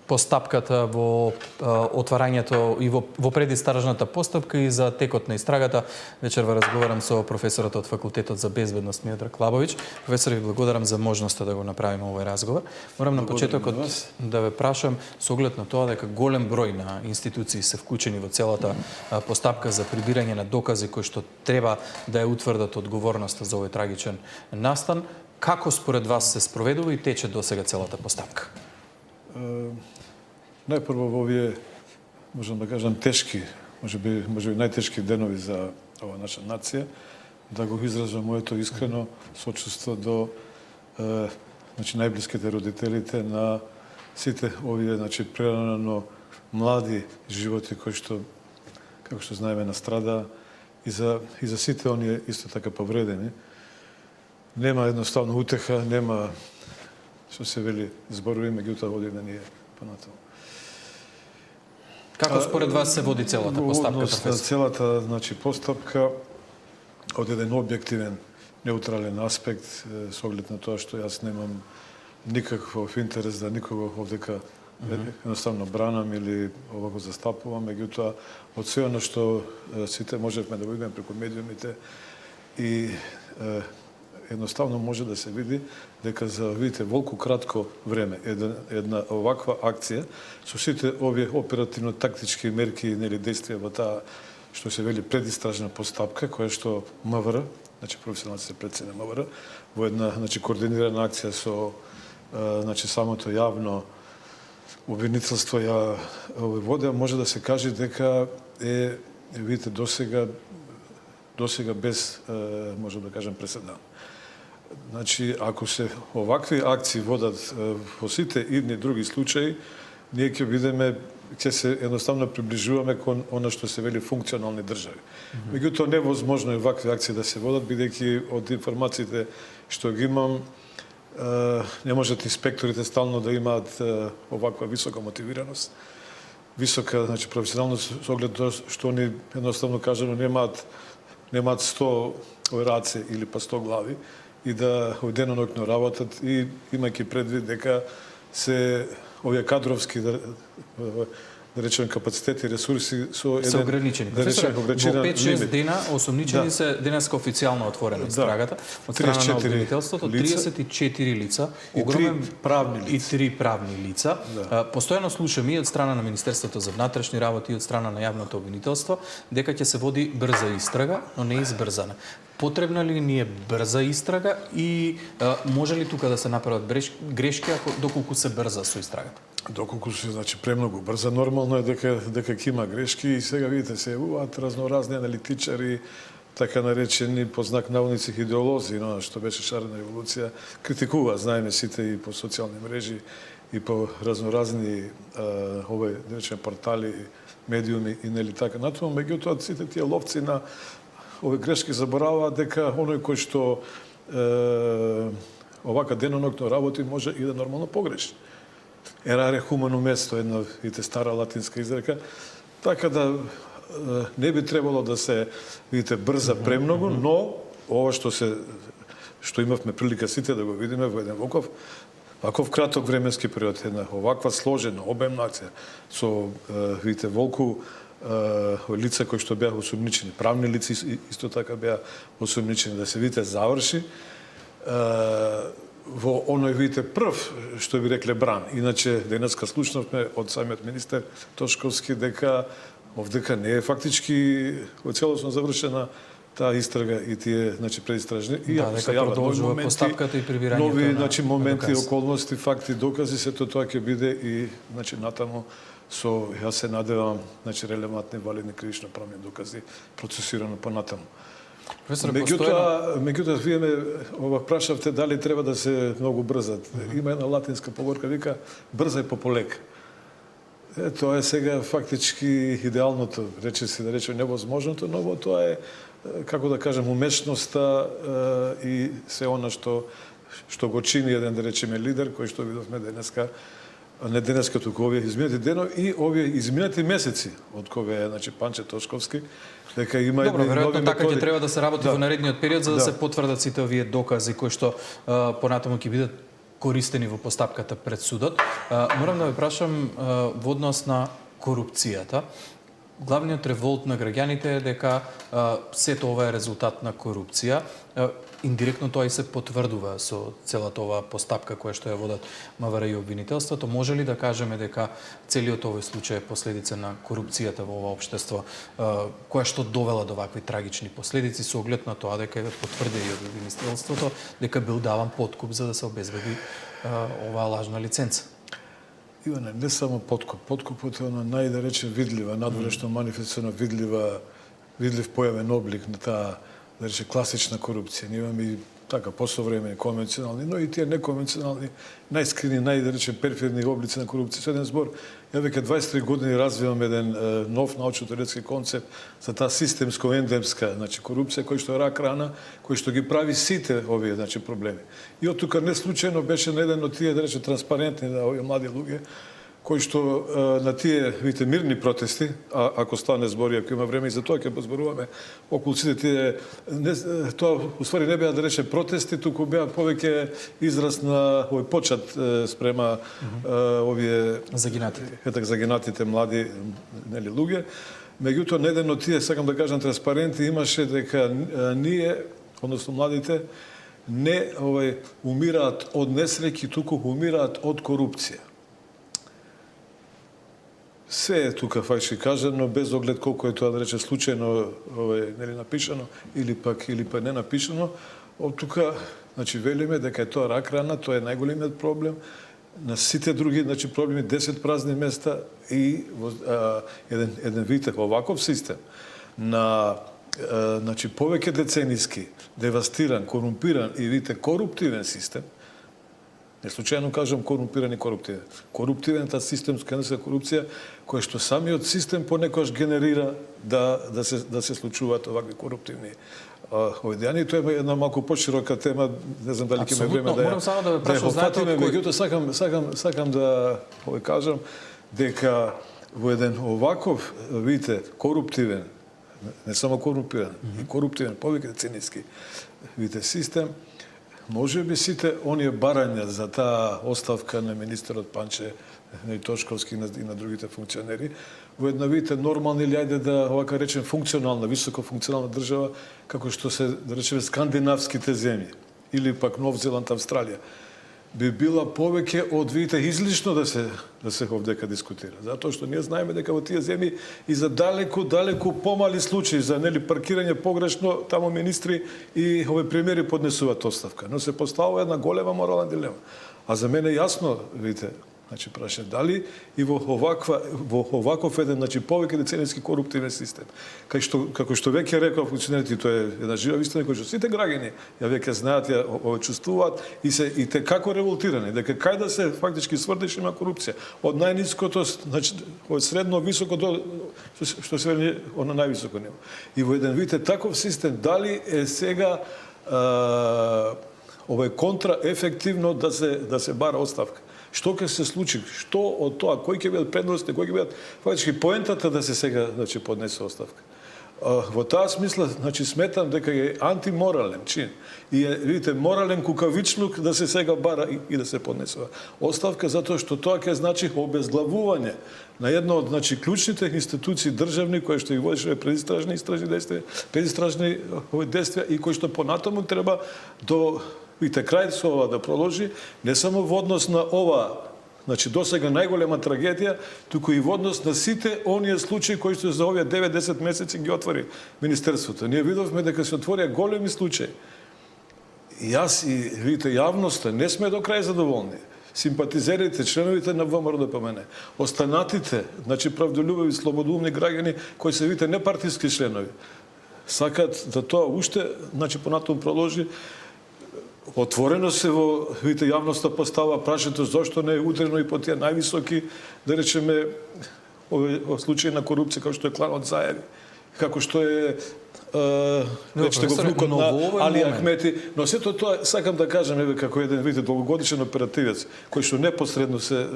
постапката во отварањето и во предистражната постапка и за текот на истрагата. Вечерва разговарам со професорот од Факултетот за безбедност Миодраг Лабовиќ. Професор, ви благодарам за можноста да го направиме овој разговор. Морам на почетокот да ве прашам, со оглед на тоа дека голем број на институции се вклучени во целата постапка за прибирање на докази кои што треба да ја утврдат одговорноста за овој трагичен настан, како според вас се спроведува и тече досега целата постапка? Најпрво во овие, можам да кажам, тешки, можеби најтешки денови за ова наша нација, да го изразам моето искрено сочувство до најблиските родителите на сите овие прерано млади животи кои што, како што знаеме, настрада и за сите оние исто така повредени. Нема едноставно утеха, нема што се вели зборови, меѓутоа води на ние понатаму. Како според вас се води целата постапка, професор? Целата постапка од еден објективен, неутрален аспект, со оглед на тоа што јас немам никаков интерес да никого овдека едноставно бранам или овако застапувам, меѓутоа од се оно што сите можевме да го видиме преку медиумите и едноставно може да се види дека за, видите, волку кратко време една оваква акција со сите овие оперативно-тактички мерки или действија во таа што се вели предистражна постапка, која што МВР, професионални се председа МВР, во една координирана акција со самото јавно обвинителство ја води, може да се каже дека е, видите, досега без, може да кажем, преседан. Ако се овакви акции водат во сите идни други случаи, ние ќе видиме, ќе се едноставно приближуваме кон она што се вели функционални држави. Меѓутоа невозможно е овакви акции да се водат, бидејќи од информациите што ги имам, не можат инспекторите стално да имаат оваква висока мотивираност, висока професионалност со оглед тоа што они едноставно кажано немаат 100 раце или па 100 глави и да денонокно работат и имајќи предвид дека се овие кадровски да речеме капацитети и ресурси со се ограничени. Професор, во 5-6 дена осомничени се денеска официјално отворена истрагата од страна на обвинителството, 34 лица, огромен и 3 правни лица. Постојано слушаме и од страна на Министерството за внатрешни работи и од страна на јавното обвинителство дека ќе се води брза истрага, но не избрзана. Потребна ли ни е брза истрага и може ли тука да се направат грешки доколку се брза со истрагата? Доколку се премногу брза, нормално е дека ќе има грешки и сега видите се јавуваат разноразни аналитичари, така наречени по знак наводници идеолози, што беше шарена револуција, критикува, знаеме сите и по социјални мрежи и по разноразни овој да речеме портали, медиуми и нели така натаму, меѓутоа сите тие ловци на овие грешки забораваат дека оној кој што овака денонокно работи може и да нормално погреши. Ераре хуманум est, една стара латинска изрека, така да не би требало да се, видите, брза премногу, но ова што имавме прилика сите да го видиме во еден ваков краток временски период, една оваква сложена, обемна акција, со, видите, волку лица кои што беа осомничени, правни лица исто така беа осомничени, да се, видите, заврши во оној, видите, прв, што би рекле, бран. Иначе, денеска слушнавме од самиот министер Тошковски дека овдека не е фактички целосно завршена таа истрага и тие, предистражни, и ако се јават нови моменти, околности, факти, докази, сето тоа ќе биде и натаму со, јас се надевам, релевантни, валидни кривично правни докази, процесирано понатаму. Меѓутоа, вие ме прашавте дали треба да се многу брзат. Има една латинска поговорка, вика, брза и пополека. Тоа е сега фактички идеалното, рече се да речем невозможното, но тоа е, како да кажем, умешноста и се она што го чини еден, да речеме, лидер, кој што видовме денеска, не денеска, туку овие изминати денови и овие изминати месеци, од кога е, Панче Тошковски, дека има едни нови методи. Добро, веројатно така ќе треба да се работи во наредниот период за да се потврдат сите овие докази кои што понатаму ќе бидат користени во постапката пред судот. Морам да ве прашам во однос на корупцијата. Главниот револт на граѓаните е дека сето ова е резултат на корупција. Индиректно тоа и се потврдува со целата оваа постапка која што ја водат МВР и обвинителството. Може ли да кажеме дека целиот овој случај е последица на корупцијата во ова општество, која што довела до вакви трагични последици, со оглед на тоа дека е потврди и од обвинителството дека бил даван подкуп за да се обезбеди оваа лажна лиценца? Иване, не само подкуп. Подкупот е она да речем видлива, надворешно манифестирано видлив појавен облик на таа, да рече, класична корупција. Ние имаме и така посовремени, конвенционални, но и тие неконвенционални, најскрини, да речем, перфидни облици на корупција. Со еден збор, ја веќе 23 години развивам еден нов научно-теоретски концепт за таа системско-ендемска, значи корупција кој што е рак рана, кој што ги прави сите овие, значи, проблеми. И од тука не случајно беше на еден од тие, да рече, транспарентни на овие млади луѓе, кои што на тие, видите, мирни протести, ако стане збори, ако има време и за тоа ќе позборуваме, околу сите тие, тоа уствари не беа, да рече, протести, туку беа повеќе израз на овој почат спрема овие загинатите млади, нели, луѓе. Меѓутоа, на еден од тие, сакам да кажам, транспаренти имаше дека ние, односно младите, не умираат од несреќи, туку умираат од корупција. Се е тука факши кажано, без оглед колку е тоа, да рече, случајно нели напишано или пак не напишано. Од тука, значи, велиме дека е тоа рак рана, тоа е најголемиот проблем. На сите други, значи, проблеми, 10 празни места и еден вид оваков систем на, значи, повеќе деценијски, девастиран, корумпиран и видите коруптивен систем. Не случајно кажам корумпиран и коруптивен. Коруптивен е таа системска корупција која што самиот систем понекогаш генерира да се случуваат овакви коруптивни дејања. Тоа е една малку поширока тема, не знам дали ќе ме време да ја опфатиме, меѓутоа сакам да кажам дека во еден оваков, видите, коруптивен, не само корумпиран, и коруптивен, повеќе деценијски, видите, систем, може би сите оние барања за таа оставка на министерот Панче Тошковски и на другите функционери, во една, видите, нормална или ајде да овака речем функционална, високофункционална држава, како што се, да речеме, скандинавските земји, или пак Нов Зеланд, Австралија, би била повеќе од, видите, излишно да се овдека дискутира. Затоа што ние знаеме дека во тие земји и за далеку помали случаи за нели паркирање погрешно, таму министри и овој премиери поднесуваат оставка. Но се поставува една голема морална дилема. А за мене јасно, видите, значи праша дали и во оваков еден, значи, повеќе деценијски коруптивен систем. Како што веќе реков функционерите, тоа е една жива вистина која што сите граѓани ја веќе знаат, ја чувствуваат и те како револтирани, дека кај да се фактички сврдиш има корупција. Од најниското, значи, од средно високо до што се вели на највисоко ниво. И во еден вид таков систем дали е сега овој контраефективно да се бара оставка. Што ќе се случи, што од тоа, кои ќе бидат предности, кои ќе бидат фактички поентата да се сега, значи, поднесе оставка. Во таа смисла, значи, сметам дека е антиморален чин и е, видите, морален кукавичлук да се сега бара и да се поднесува оставка, затоа што тоа ќе значи обезглавување на една од, значи, клучните институции државни кои што ги водеше предистражни действија и кои што понатаму треба до, видите, крај со ова да проложи, не само во однос на ова, значи, досега најголема трагедија, туку и во однос на сите оние случаи кои што за овие 9-10 месеци ги отвори Министерството. Ние видовме дека се отворија големи случаи. И јас и, видите, јавноста не сме до крај задоволни. Симпатизерите, членовите на ВМРО ДПМН, останатите, значи, правдолюбиви, слободоумни граѓани кои се, видите, непартиски членови, сакат да тоа уште, значи, понатаму проложи. Отворено се во, видите, јавноста постава прашањето зошто не е удрено и по тие највисоки, да речеме, случаи на корупција, како што е кланот Заеви, како што е речете го внукот на Али Ахмети, но сето тоа сакам да кажам, еве, како еден, видите, долгогодишен оперативец, кој што непосредно се,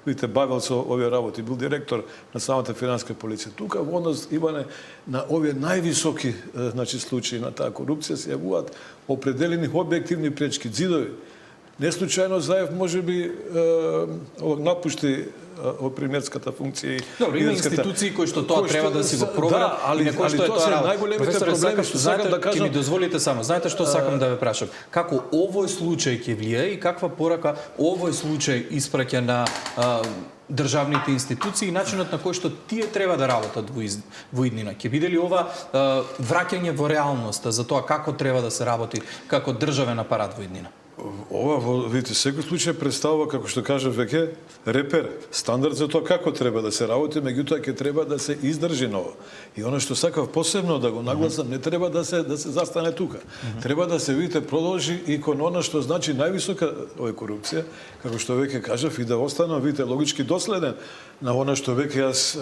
видите, бавил со овие работи, бил директор на самата финанска полиција. Тука во однос, Иване, на овие највисоки, значи, случаи на таа корупција се јавуваат определени објективни пречки, ѕидови, Не случајно Заев можеби напушти премиерската функција. Добро, има институции кои што тоа треба да си го проверат, али некој што е тоа се тоа најголемите проблеми што сакам да кажам. Ќе ми дозволите само, знаете што сакам да ве прашам? Како овој случај ќе влие и каква порака овој случај испраќа на државните институции и начинот на кој што тие треба да работат во иднина? Ќе биде ли ова враќање во реалноста за тоа како треба да се работи како државен апарат во иднина? Ова, видите, секој случај представува, како што кажа веќе, репер, стандард за тоа како треба да се работи, меѓутоа ќе треба да се издржи на ова. И оно што сакав посебно да го нагласам, не треба да се застане тука. Треба да се, видите, продолжи и кон она што значи највисока корупција, како што веќе кажав, и да останам, видите, логички доследен на она што веќе јас,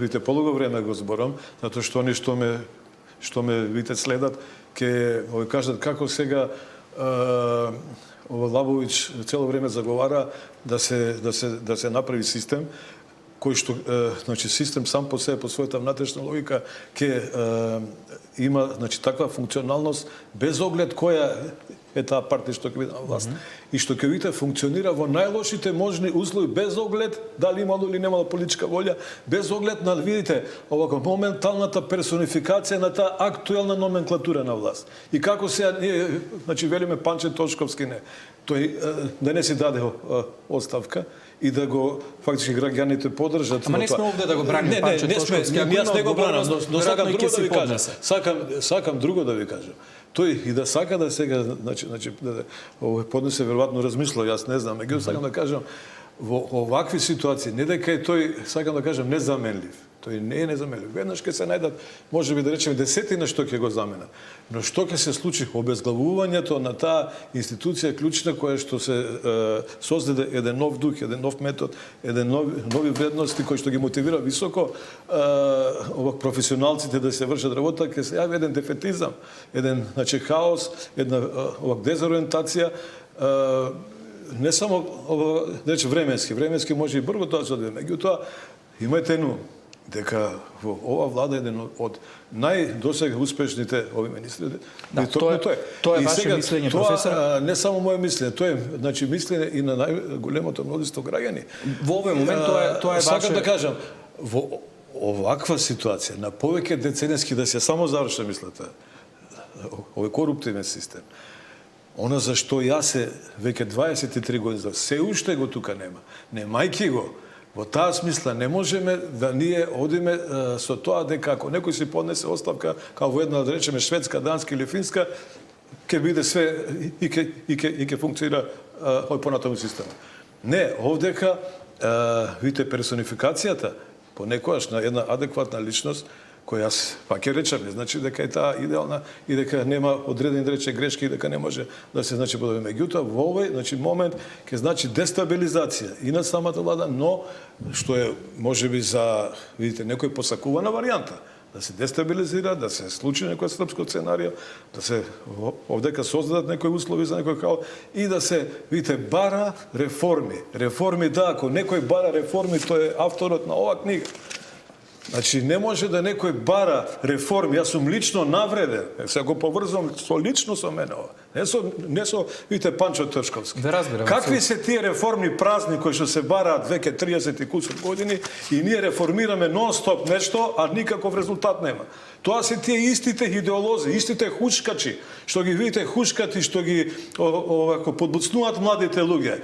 видите, полуго време го зборам, затоа што они што ме видите следат, ќе кажат како сега Лабовиќ цело време заговара да се направи систем кој што значи систем сам по себе по својата внатрешна логика ќе има значи таква функционалност без оглед која е таа партија што ќе биде на власт и што ќе видите функционира во најлошите можни услови без оглед дали имало или немало политичка волја, без оглед на видите овако моменталната персонификација на таа актуелна номенклатура на власт. И како сега ние значи велиме Панче Тошковски не, тој да не си даде оставка и да го фактички граѓаните поддржат. Ама не сме овде да го браниме Панче Тошковски, јас не го бранам, но сакам друго да ви кажам. поднесе. Сакам друго да ви кажам. Тој и да сака да сега значи да поднесе веројатно размислува, јас не знам, меѓутоа сакам да кажам во овакви ситуации не дека е тој, сакам да кажам, незаменлив. Тој не е незаменлив. Веднаш ќе се најдат, можеби да речеме, десетина што ќе го заменат. Но што ќе се случи? Обезглавувањето на таа институција клучна која што се создаде еден нов дух, еден нов метод, еден нови вредности кои што ги мотивира високо професионалците да се вршат работа, ќе се јави еден дефетизам, еден значи хаос, една дезориентација, не само временски може и брзо тоа се одвие. Меѓутоа имајте на ум дека во ова влада еден од најдосега успешните ови министри. Да, тоа е ваше мислење, професор. Не само моје мислење, тоа е значи мислење и на најголемото мнозинство граѓани. Во овој момент тоа е ваше. Сакам да кажам, во оваква ситуација на повеќе деценески да се само заврши мислата, овој коруптивен систем. Она за што јас веќе 23 години се уште го тука нема. Немајки го во таа смисла не можеме да ние одиме со тоа дека ако некој си поднесе оставка како во една да речеме шведска, данска или финска, ќе биде све и ќе функционира понатаму системот. Не, овдека видите персонификацијата понекогаш на една адекватна личност која јас пак ќе речам, не значи дека е таа идеална и дека нема одредени да рече грешки и дека не може да се значи подобри. Меѓутоа во овој значи момент ќе значи дестабилизација и на самата влада, но што е можеби за видите некој посакувана варијанта да се дестабилизира, да се случи некој српско сценарио, да се овдека создадат некои услови за некој хаос и да се видите бара реформи. Реформи да, ако некој бара реформи, тој е авторот на оваа книга. Значи, не може да некој бара реформи. Јас сум лично навреден. Се го поврзвам лично со мене ова. Не со видите, Панчо Тошковски. Да разбирам. Какви се тие реформи празни кои што се бараат веќе 30 и кусур години и ние реформираме нон-стоп нешто, а никаков резултат нема. Тоа се тие истите идеолози, истите хушкачи, што ги видите хушкати, што ги овако подбуцнуваат младите луѓе.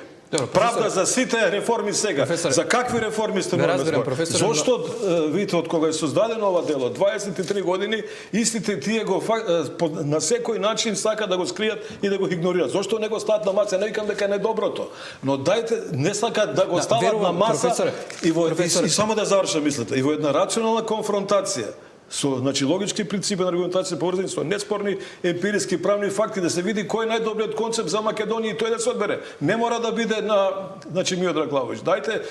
Правда за сите реформи сега. Професор, за какви реформи сте можели? Зошто видите од кога е создадено ова дело 23 години истите тие го на секој начин сака да го скријат и да го игнорираат. Зошто не го стават на маса? Не викам дека е недоброто, но дајте не сакаат да го стават на маса и само да завршам мислата. И во една рационална конфронтација со значи логички принципи на аргументација поврзани со неспорни емпириски правни факти да се види кој е најдобриот концепт за Македонија и тој да се одбере. Не мора да биде на значи Миодраг Главовиќ. Дајте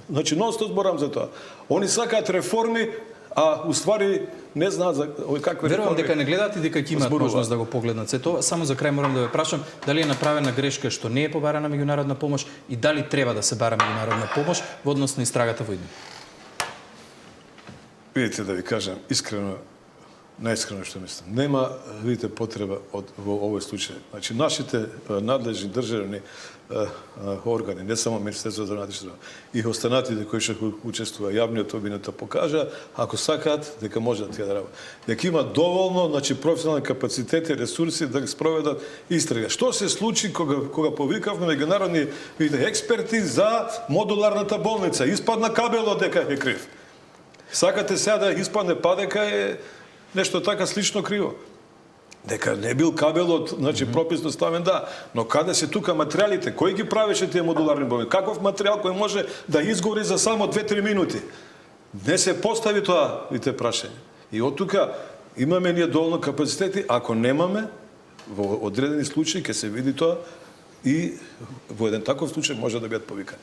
значи нон-стоп зборам за тоа. Они сакаат реформи, а уствари не знаат за какви реформи. Верувам дека не гледаат и дека ќе имаат можност да го погледнат се тоа. Само за крај морам да ве прашам дали е направена грешка што не е побарана меѓународна помош и дали треба да се бара меѓународна помош во однос на истрагата во иднина. Видите, да ви кажам, искрено, најискрено што мислам. Нема, видите, потреба во овој случај. Значи, нашите надлежни државни органи, не само Министерството за внатрешни работи, и останатите кои што учествува јавниот обвинител покажа, ако сакаат, дека може да тие да работат. Дека има доволно, значи, професионални капацитети, ресурси да ги спроведат истрага. Што се случи кога повикавме меѓународни експерти за модуларната болница? Испадна кабелот дека е крив. Сакате сега да испадне па дека е нешто така слично криво. Дека не бил кабелот, значи прописно ставен, да, но каде се тука материјалите? Кој ги правеше тие модуларни болници? Каков материјал кој може да изгори за само 2-3 минути? Не се постави тоа, видите, прашање. И од тука имаме ние доволно капацитети, ако немаме, во одредени случаи ќе се види тоа и во еден таков случај може да бидат повикани.